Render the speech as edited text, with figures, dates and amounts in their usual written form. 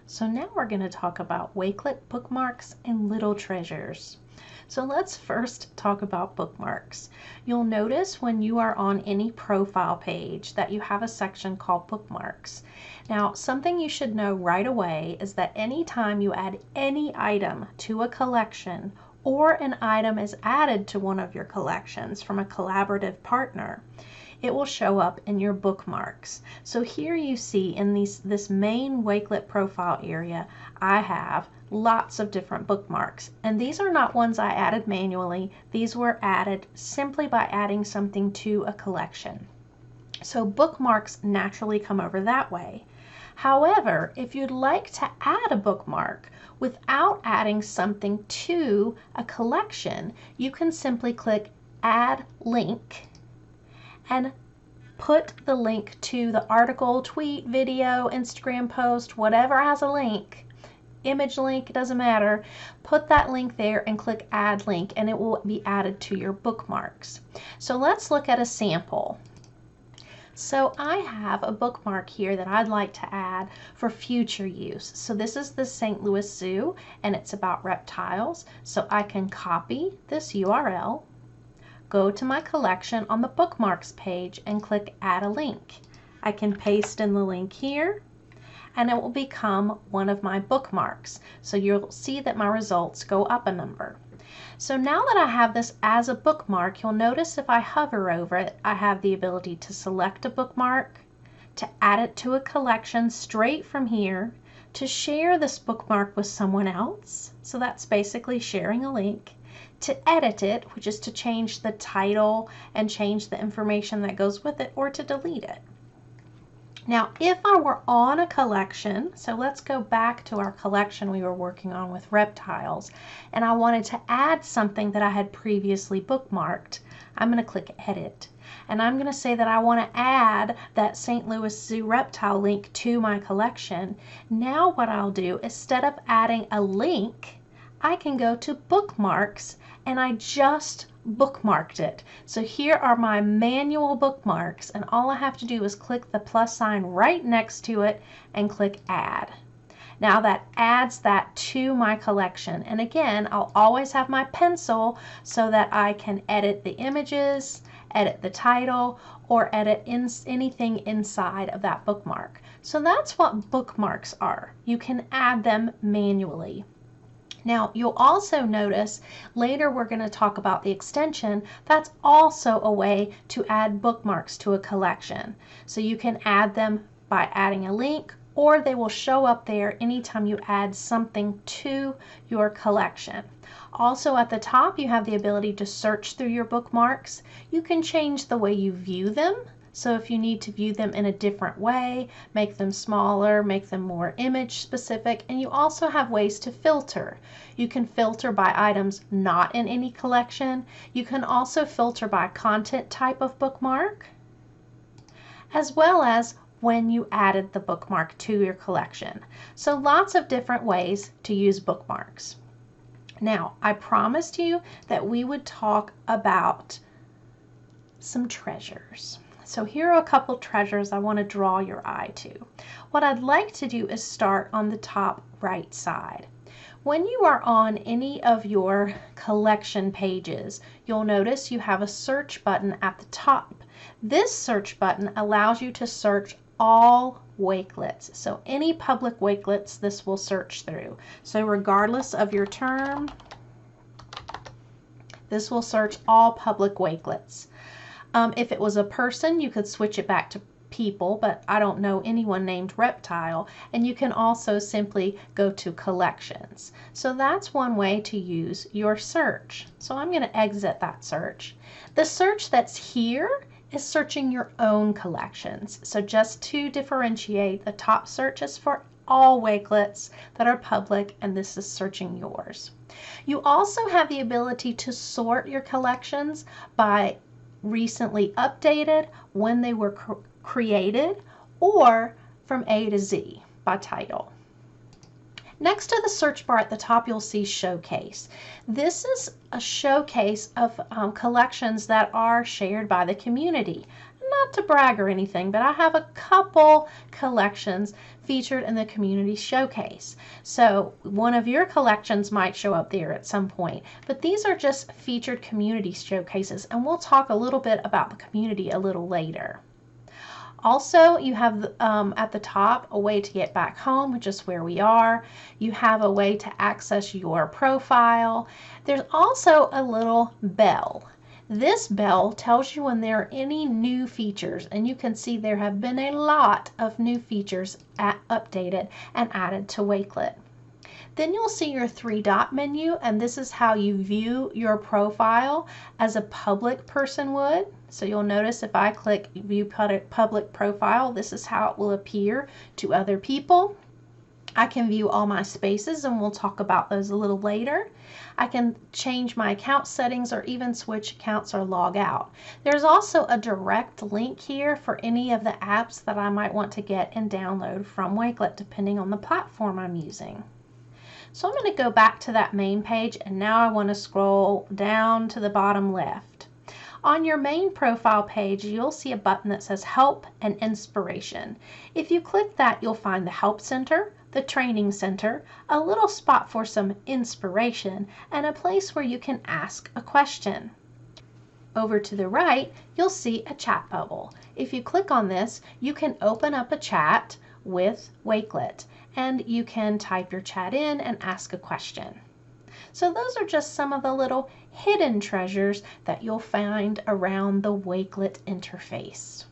So now we're going to talk about Wakelet bookmarks and little treasures. So let's first talk about bookmarks. You'll notice when you are on any profile page that you have a section called bookmarks. Now, something you should know right away is that anytime you add any item to a collection or an item is added to one of your collections from a collaborative partner, it will show up in your bookmarks. So here you see in this main Wakelet profile area, I have lots of different bookmarks. And these are not ones I added manually. These were added simply by adding something to a collection. So bookmarks naturally come over that way. However, if you'd like to add a bookmark without adding something to a collection, you can simply click Add Link and put the link to the article, tweet, video, Instagram post, whatever has a link, image link, doesn't matter. Put that link there and click Add Link and it will be added to your bookmarks. So let's look at a sample. So I have a bookmark here that I'd like to add for future use. So this is the St. Louis Zoo and it's about reptiles. So I can copy this URL, go to my collection on the bookmarks page and click Add a Link. I can paste in the link here and it will become one of my bookmarks. So you'll see that my results go up a number. So now that I have this as a bookmark, you'll notice if I hover over it, I have the ability to select a bookmark, to add it to a collection straight from here, to share this bookmark with someone else. So that's basically sharing a link. To edit it, which is to change the title and change the information that goes with it, or to delete it. Now, if I were on a collection, so let's go back to our collection we were working on with reptiles, and I wanted to add something that I had previously bookmarked, I'm going to click Edit. And I'm going to say that I want to add that St. Louis Zoo reptile link to my collection. Now what I'll do, instead of adding a link, I can go to Bookmarks and I just bookmarked it. So here are my manual bookmarks and all I have to do is click the plus sign right next to it and click Add. Now that adds that to my collection, and again I'll always have my pencil so that I can edit the images, edit the title, or edit anything inside of that bookmark. So that's what bookmarks are. You can add them manually. Now, you'll also notice later we're going to talk about the extension. That's also a way to add bookmarks to a collection. So you can add them by adding a link, or they will show up there anytime you add something to your collection. Also at the top, you have the ability to search through your bookmarks. You can change the way you view them. So if you need to view them in a different way, make them smaller, make them more image specific, and you also have ways to filter. You can filter by items not in any collection. You can also filter by content type of bookmark, as well as when you added the bookmark to your collection. So lots of different ways to use bookmarks. Now, I promised you that we would talk about some treasures. So here are a couple treasures I want to draw your eye to. What I'd like to do is start on the top right side. When you are on any of your collection pages, you'll notice you have a search button at the top. This search button allows you to search all Wakelets. So any public Wakelets this will search through. So regardless of your term, this will search all public Wakelets. If it was a person, you could switch it back to people, but I don't know anyone named Reptile. And you can also simply go to collections. So that's one way to use your search. So I'm going to exit that search. The search that's here is searching your own collections. So just to differentiate, the top search is for all Wakelets that are public, and this is searching yours. You also have the ability to sort your collections by recently updated, when they were created, or from A to Z by title. Next to the search bar at the top, you'll see Showcase. This is a showcase of collections that are shared by the community. not to brag or anything, but I have a couple collections featured in the community showcase. So one of your collections might show up there at some point, but these are just featured community showcases, and we'll talk a little bit about the community a little later. Also, you have at the top a way to get back home, which is where we are. You have a way to access your profile. There's also a little bell. This bell tells you when there are any new features, and you can see there have been a lot of new features updated and added to Wakelet. Then you'll see your three-dot menu, and this is how you view your profile as a public person would. So you'll notice if I click View Public Profile, this is how it will appear to other people. I can view all my spaces, and we'll talk about those a little later. I can change my account settings or even switch accounts or log out. There's also a direct link here for any of the apps that I might want to get and download from Wakelet, depending on the platform I'm using. So I'm going to go back to that main page, and now I want to scroll down to the bottom left. On your main profile page, you'll see a button that says Help and Inspiration. If you click that, you'll find the Help Center, the Training Center, a little spot for some inspiration, and a place where you can ask a question. Over to the right, you'll see a chat bubble. If you click on this, you can open up a chat with Wakelet, and you can type your chat in and ask a question. So those are just some of the little hidden treasures that you'll find around the Wakelet interface.